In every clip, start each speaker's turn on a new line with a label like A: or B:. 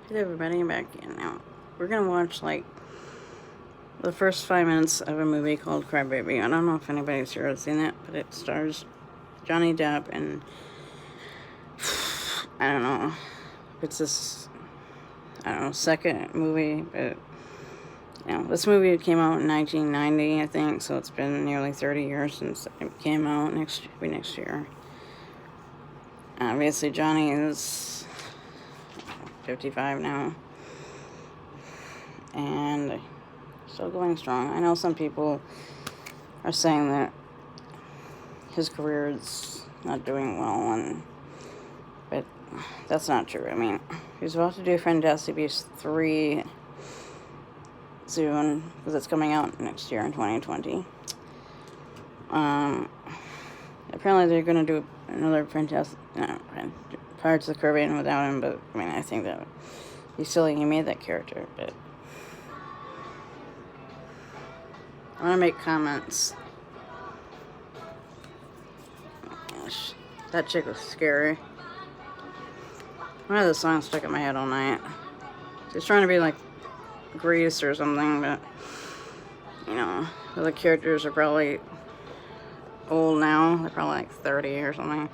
A: Hey everybody, I'm back in now. We're gonna watch like the first 5 minutes of a movie called Crybaby. I don't know if anybody's here has seen it, but it stars Johnny Depp and I don't know. It's this second movie, but this movie came out in 1990, I think, so it's been nearly 30 years since it came out. Next year. Obviously, Johnny is 55 now, and still going strong. I know some people are saying that his career is not doing well, but that's not true. I mean, he's about to do Fantastic Beasts 3 soon, because it's coming out next year in 2020. Apparently they're going to do another Pirates of the Caribbean without him, but I mean, I think that he's silly. He made that character, but I want to make comments. Gosh, that chick was scary. One of the songs stuck in my head all night. She's trying to be like Grease or something, but the characters are probably old now. They're probably like 30 or something.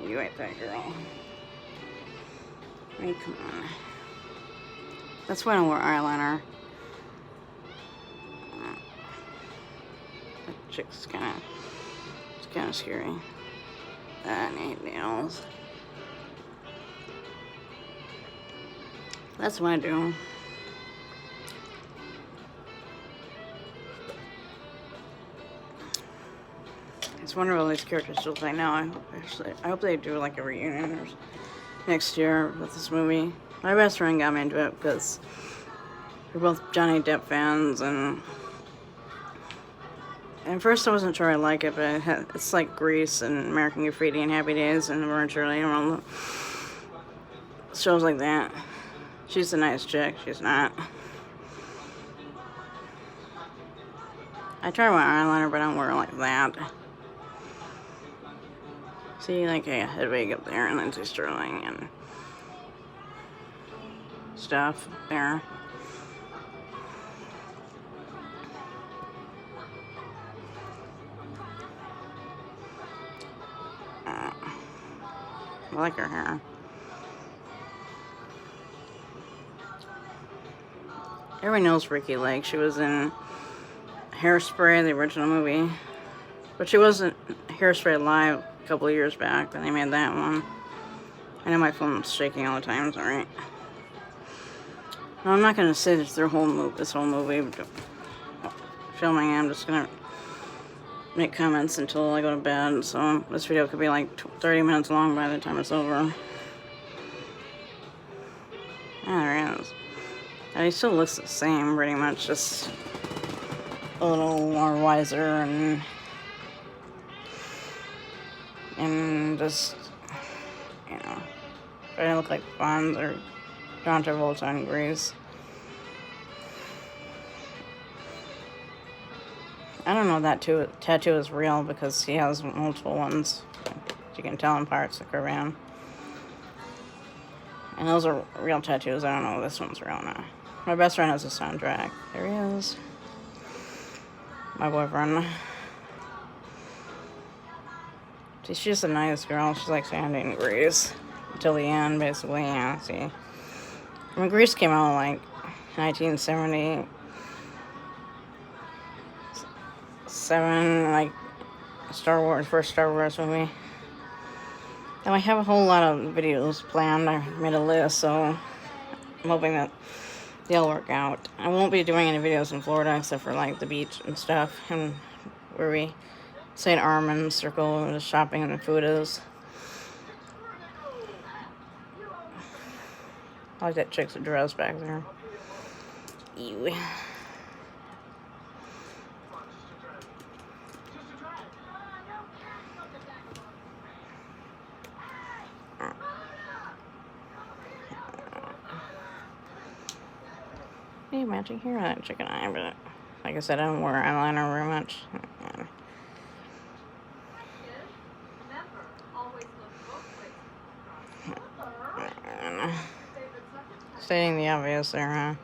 A: You ain't that girl. I mean, come on. That's why I don't wear eyeliner. That chick's kind of scary. I need nails. That's what I do. It's wonder what all these characters still play now. I hope they do like a reunion or next year with this movie. My best friend got me into it because we're both Johnny Depp fans, and at first I wasn't sure I like it, but it's like Grease and American Graffiti and Happy Days and Orange Shirley and all the shows like that. She's a nice chick. She's not. I try to wear eyeliner, but I don't wear it like that. See, like a Hedwig up there, and Lindsay Sterling, and stuff there. I like her hair. Everybody knows Ricki Lake. She was in Hairspray, the original movie. But she wasn't Hairspray Live a couple of years back when they made that one. I know my phone's shaking all the time, sorry. No, I'm not going to say this whole movie filming. I'm just going to make comments until I go to bed. So this video could be like 30 minutes long by the time it's over. There he is. And he still looks the same, pretty much, just a little more wiser and just, trying to look like Fonz or John Travolta in Grease. I don't know if that tattoo is real because he has multiple ones. You can tell in Pirates of the Caribbean. And those are real tattoos. I don't know if this one's real now. My best friend has a soundtrack. There he is. My boyfriend. She's just a nice girl. She's like Sandy in Grease. Until the end, basically. Yeah, see. I mean, Grease came out like 1977, like first Star Wars movie. And I have a whole lot of videos planned. I made a list, so I'm hoping that they'll work out. I won't be doing any videos in Florida except for like the beach and stuff, and where we St. Armand's Circle and the shopping and the food is. I like that chick's dress back there. Ew. Hey, matching hair on that chicken eye, but like I said, I don't wear eyeliner very much. Stating the obvious there, huh?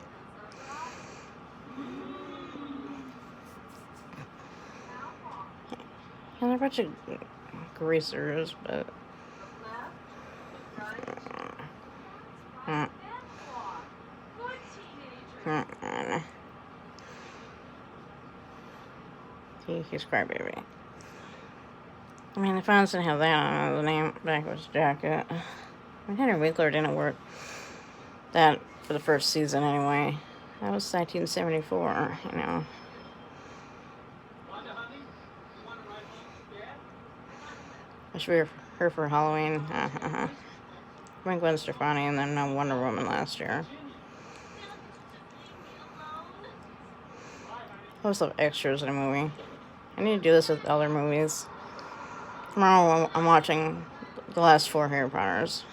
A: And they're a bunch of greasers, but... He's Crybaby. I mean, if I didn't have that on the name back of his jacket. I mean, Henry Winkler didn't work that for the first season anyway. That was 1974, you know. I should be her for Halloween. I think Gwen Stefani and then Wonder Woman last year. I always love extras in a movie. I need to do this with other movies. Tomorrow I'm watching the last 4 Harry Potters.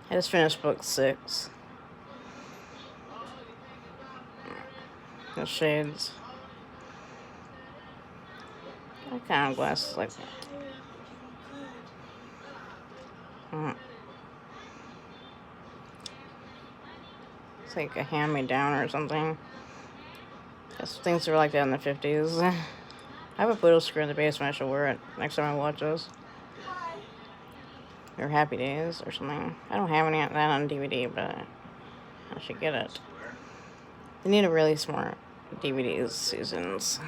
A: I just finished book 6. The shades. I kind of glasses like that. It's like a hand-me-down or something. Guess things were like that in the 50s. I have a photo screen in the basement. I should wear it next time I watch this. Or Happy Days or something. I don't have any of that on DVD, but I should get it. They need to release more DVD seasons.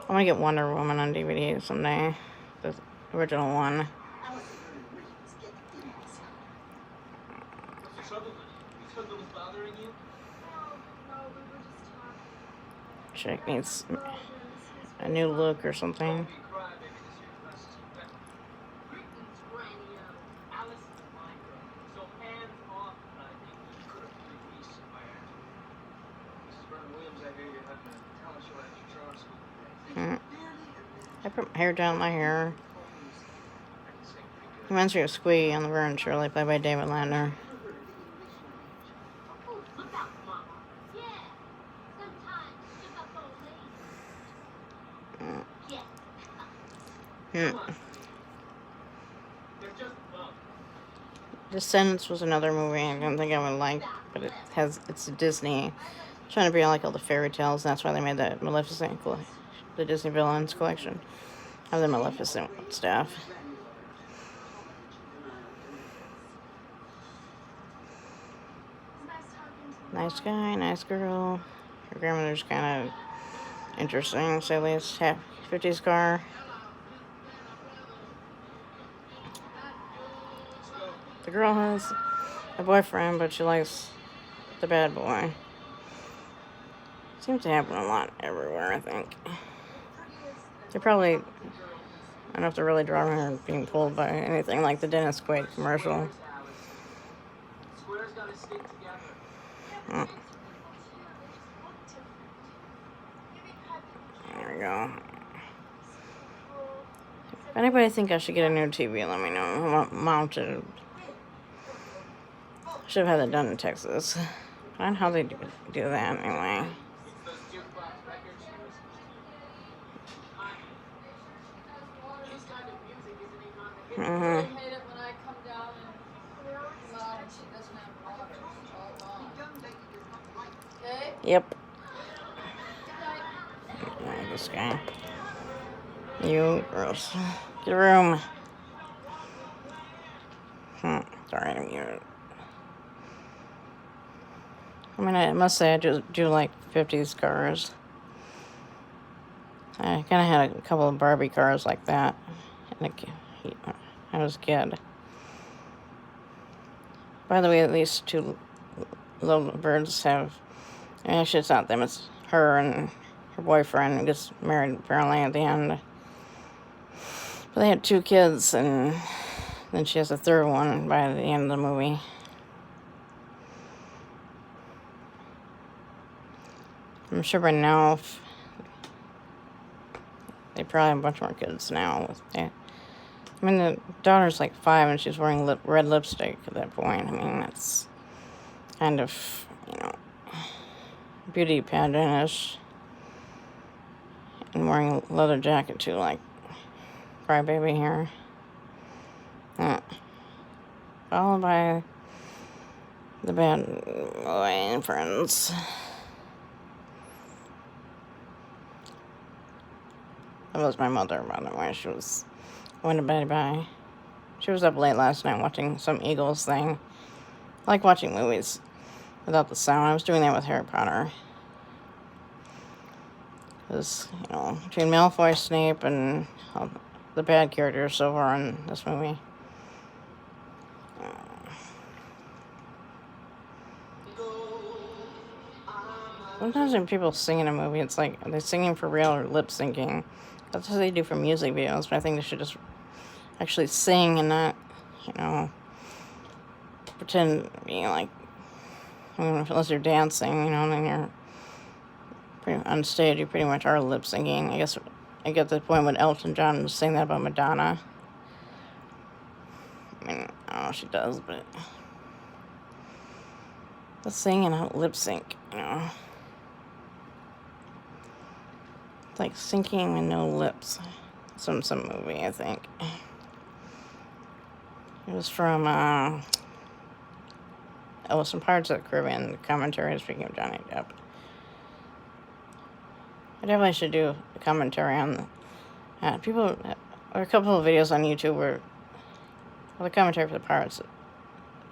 A: I want to get Wonder Woman on DVD someday. The original one. Chick needs a new look or something. I put my hair down my hair. Reminds me of Squee on the Vern and Shirley, played by David Landner. Descendants was another movie I don't think I would like, but it's a Disney. Trying to bring like all the fairy tales, and that's why they made that Maleficent the Disney Villains collection of the Maleficent stuff. Nice guy, nice girl. Her grandmother's kind of interesting, say at least. 50s car. The girl has a boyfriend, but she likes the bad boy. Seems to happen a lot everywhere, I think. They're probably, I don't know if they're really driving or being pulled by anything like the Dennis Quaid commercial. Oh. There we go. If anybody think I should get a new TV, let me know. Mounted. Should have had that done in Texas. I don't know how they do that anyway. Yep. This guy. You gross. Get a room. Sorry, I'm muted. I mean, I must say I do like 50s cars. I kind of had a couple of Barbie cars like that when I was a kid. By the way, at least 2 little birds have... Actually, it's not them. It's her and her boyfriend who gets married apparently at the end. But they had 2 kids, and then she has a 3rd one by the end of the movie. I'm sure by now they probably have a bunch more kids now. I mean, the daughter's like 5 and she's wearing red lipstick at that point. I mean, that's kind of, beauty pageant-ish. And wearing a leather jacket too, like Crybaby here. followed by the bad boy and friends. That was my mother, by the way. She went to bed by. She was up late last night watching some Eagles thing. I like watching movies without the sound. I was doing that with Harry Potter. Because, between Malfoy, Snape, and the bad characters so far in this movie. Sometimes when people sing in a movie, it's like, are they singing for real or lip syncing? That's what they do for music videos, but I think they should just actually sing and not, pretend, like, unless you're dancing, and then you're on stage, you pretty much are lip syncing. I guess I get the point when Elton John was saying that about Madonna. I mean, I don't know if she does, but let's sing and not lip sync, It's like syncing with no lips. Some movie, I think. It was from, some Pirates of the Caribbean commentary, speaking of Johnny Depp. I definitely should do a commentary on or a couple of videos on YouTube where the commentary for the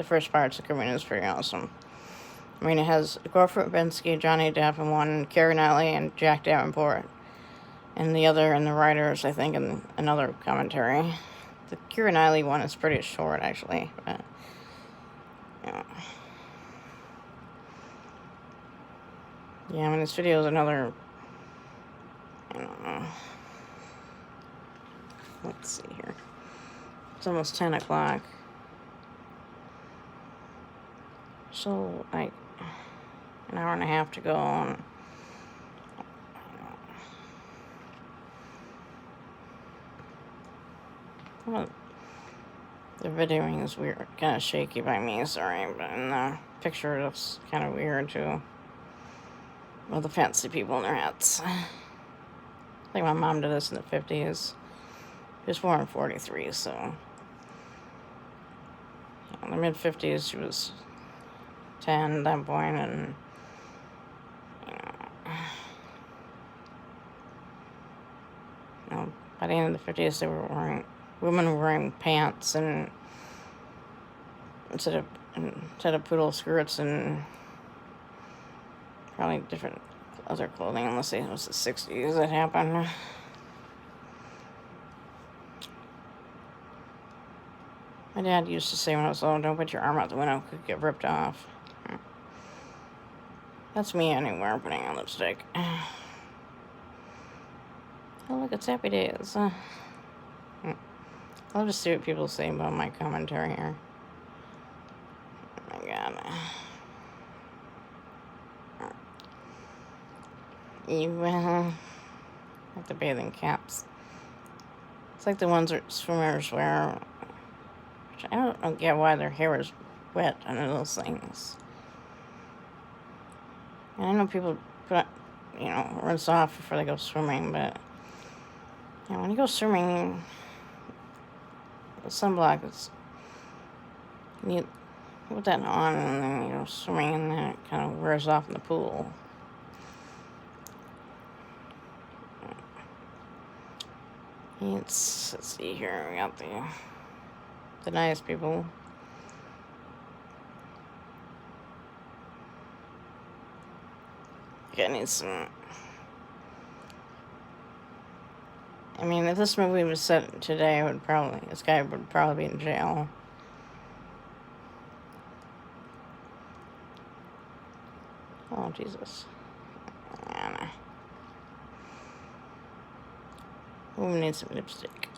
A: first Pirates of the Caribbean is pretty awesome. I mean, it has Gore Verbinski, Johnny Depp in one, Keira Knightley, and Jack Davenport. And the writers, I think, in another commentary. The Keira Knightley one is pretty short, actually. But, yeah, I mean, this video is another, I don't know. Let's see here. It's almost 10 o'clock. So, like, an hour and a half to go on. Well, the videoing is weird, kind of shaky by me, sorry, but in the picture it looks kind of weird too. Well, the fancy people in their hats. I think my mom did this in the 50s. She was born in 43, so in the mid-50s she was 10 at that point, and by the end of the 50s women were wearing pants and instead of poodle skirts and probably different other clothing, unless it was the 60s that happened. My dad used to say when I was little, don't put your arm out the window, it could get ripped off. That's me anywhere putting on lipstick. Oh, look, it's Happy Days. I'll just see what people say about my commentary here. Oh my god. Like the bathing caps. It's like the ones that swimmers wear. I don't get why their hair is wet under those things. And I know people rinse off before they go swimming, but when you go swimming, the sunblock you put that on, and then swimming, and then it kind of wears off in the pool. Let's see here. We got the nice people. I need some. I mean, if this movie was set today, this guy would probably be in jail. Oh, Jesus. Anna. We need some lipstick.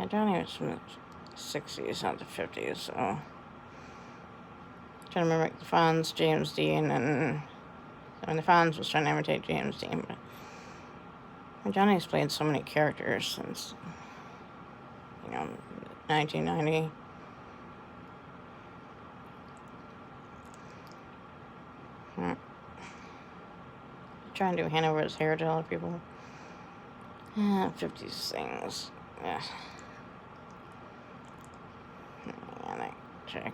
A: Johnny was from the 60s, not the 50s, so. I'm trying to remember the Fonz, James Dean, and. The Fonz was trying to imitate James Dean, but. Johnny's played so many characters since. 1990. trying to hand over his hair to other people. 50 things. Yeah. Check.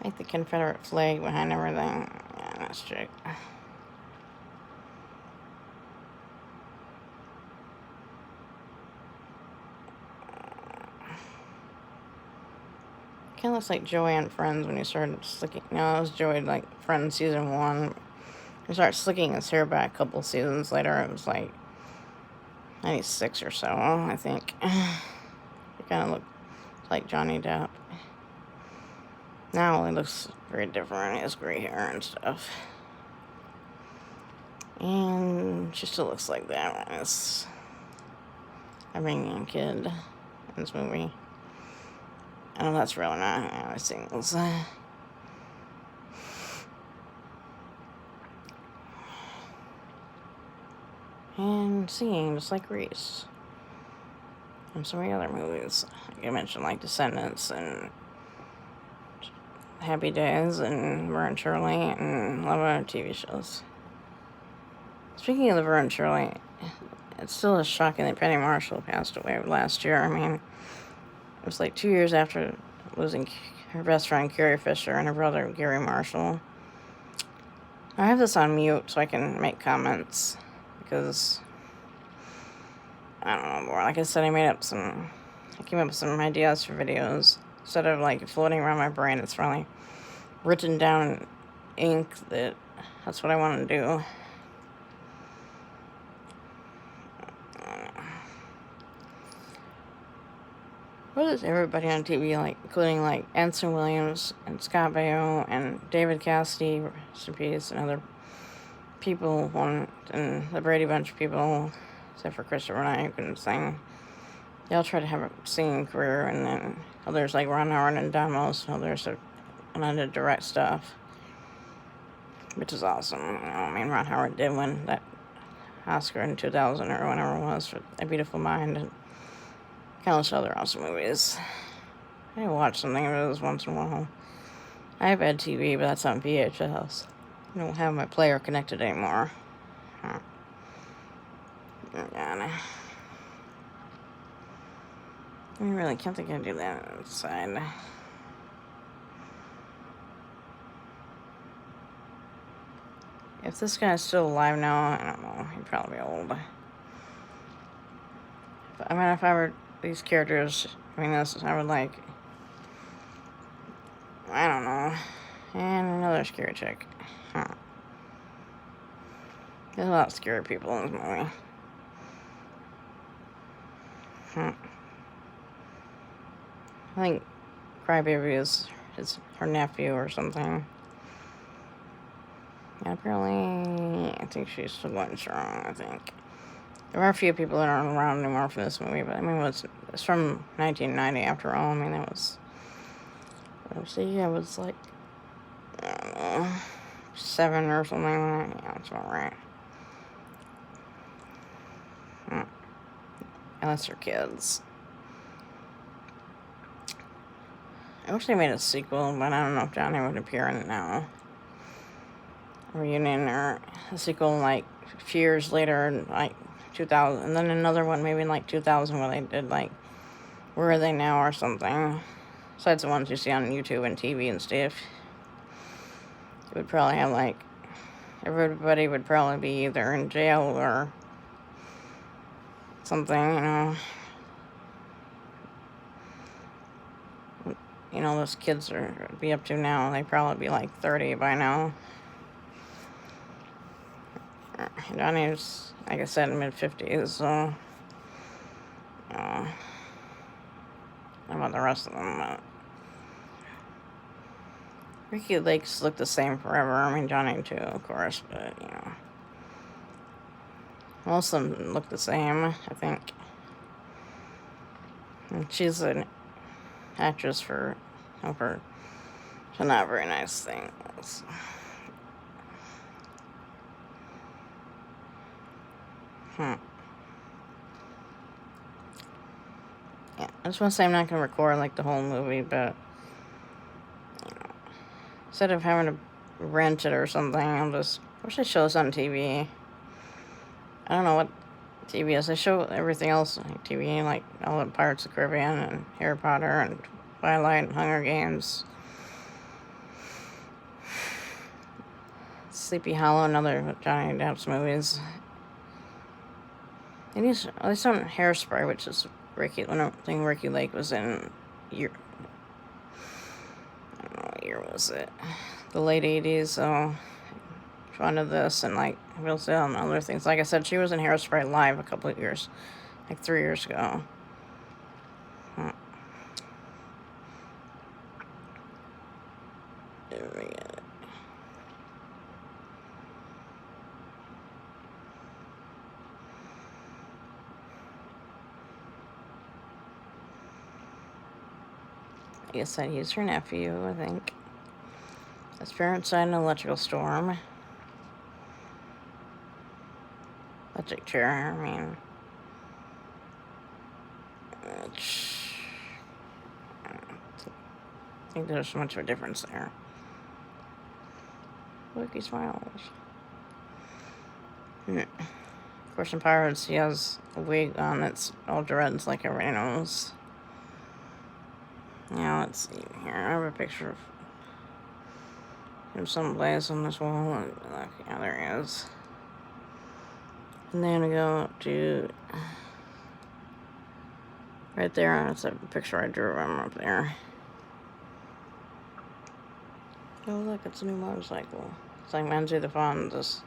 A: Like the Confederate flag behind everything. Yeah, let's check. Kind of looks like Joey on Friends when he started slicking. No, it was Joey like Friends season 1. He started slicking his hair back a couple seasons later. It was like 96 or so, I think. It kind of looked like Johnny Depp. Now he looks very different. He has gray hair and stuff. And she still looks like that when it's Iranian kid in this movie. I know that's really not how I sing this. And singing just like Reese. And so many other movies. Like I mentioned, like Descendants and Happy Days and Laverne and Shirley and a lot of other TV shows. Speaking of Laverne and Shirley, it still is shocking that Penny Marshall passed away last year. I mean, it was like 2 years after losing her best friend Carrie Fisher and her brother Gary Marshall. I have this on mute so I can make comments because I don't know more. Like I said, I came up with some ideas for videos. Instead of like floating around my brain, it's really written down in ink that's what I want to do. What is everybody on TV like, including like Anson Williams and Scott Baio and David Cassidy, rest in peace, and other people, and the Brady Bunch people, except for Christopher and I, who couldn't sing. They all try to have a singing career, and then others like Ron Howard and Damos, others are on to direct stuff, which is awesome. You know, I mean, Ron Howard did win that Oscar in 2000 or whenever it was for A Beautiful Mind, and countless other awesome movies. I watch something of those once in a while. I have bad TV, but that's on VHS. I don't have my player connected anymore. God. I really can't think I can do that outside. If this guy's still alive now, I don't know. He'd probably be old. I mean, if I were these characters, I would like, I don't know. And another scary chick. There's a lot of scary people in this movie. I think Crybaby is her nephew or something. Yeah, apparently, I think she's still going strong, I think. There are a few people that aren't around anymore for this movie, but I mean, it's from 1990 after all. I mean, that was, I was like, I don't know, 7 or something. Yeah, that's about right. Unless they're kids. I wish they made a sequel, but I don't know if Johnny would appear in it now. A reunion or a sequel like a few years later, like 2000, and then another one maybe in like 2000 where they did like Where Are They Now or something. Besides the ones you see on YouTube and TV and stuff. It would probably have like, everybody would probably be either in jail or something, you know. You know, those kids be up to now. They'd probably be like 30 by now. Johnny's, like I said, in mid-50s, so, you know, I don't know about the rest of them, but Ricky Lakes look the same forever. I mean, Johnny too, of course, but, you know, most of them look the same, I think. And she's an actress for not very nice things. Yeah, I just want to say I'm not going to record like the whole movie, but you know, instead of having to rent it or something, I'll just I wish they show this on TV. I don't know what TV is. They show everything else on TV, like all the Pirates of the Caribbean and Harry Potter and Twilight and Hunger Games. Sleepy Hollow, another Johnny Depp's movies. And he's at least on Hairspray, which is Ricky Lake was in. I don't know what year was it? The late 80s. So fond of this and like we'll see on other things. Like I said, she was in Hairspray live a couple of years, like 3 years ago. There we go. I guess that he's her nephew, I think. His parents died in an electrical storm. Electric chair, I mean. I don't think there's much of a difference there. Look, he smiles. Of course, in Pirates, he has a wig on that's all dreads like everybody knows. Now, let's see here. I have a picture of him someplace on this wall. Look, yeah, there he is. And then we go up to right there. That's a picture I drew of him up there. Oh, look, it's a new motorcycle. It's like Manzi the Fawn's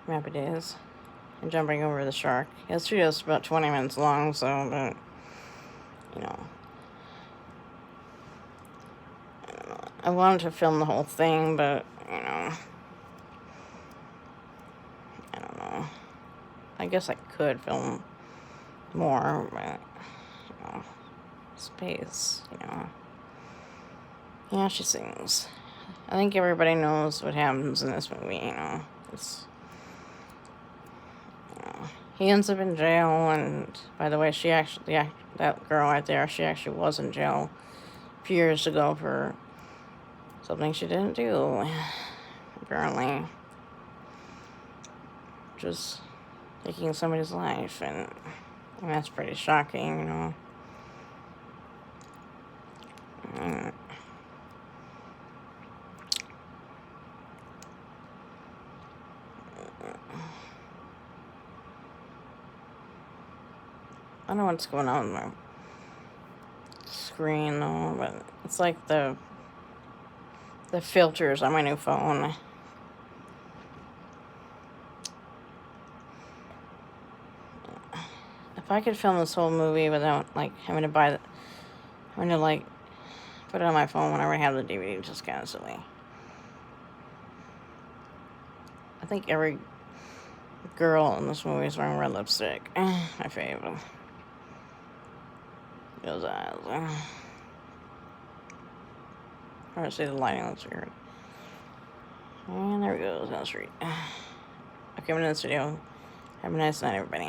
A: Happy Days. And jumping over the shark. Yeah, this video is about 20 minutes long, so, but, you know. I wanted to film the whole thing, but, you know. I don't know. I guess I could film more, but, you know. Space, you know. Yeah, she sings. I think everybody knows what happens in this movie, you know. It's, you know, he ends up in jail, and by the way, she actually, that girl right there, she actually was in jail a few years ago for something she didn't do, apparently. Just taking somebody's life, and that's pretty shocking, you know. I don't know what's going on with my screen though, but it's like the filters on my new phone. If I could film this whole movie without like having to put it on my phone whenever I have the DVD, it's just kind of silly. I think every girl in this movie is wearing red lipstick. My favorite. Those eyes. I want to see the lighting looks weird. And there we go. That's right. Okay, I'm in this video. Have a nice night, everybody.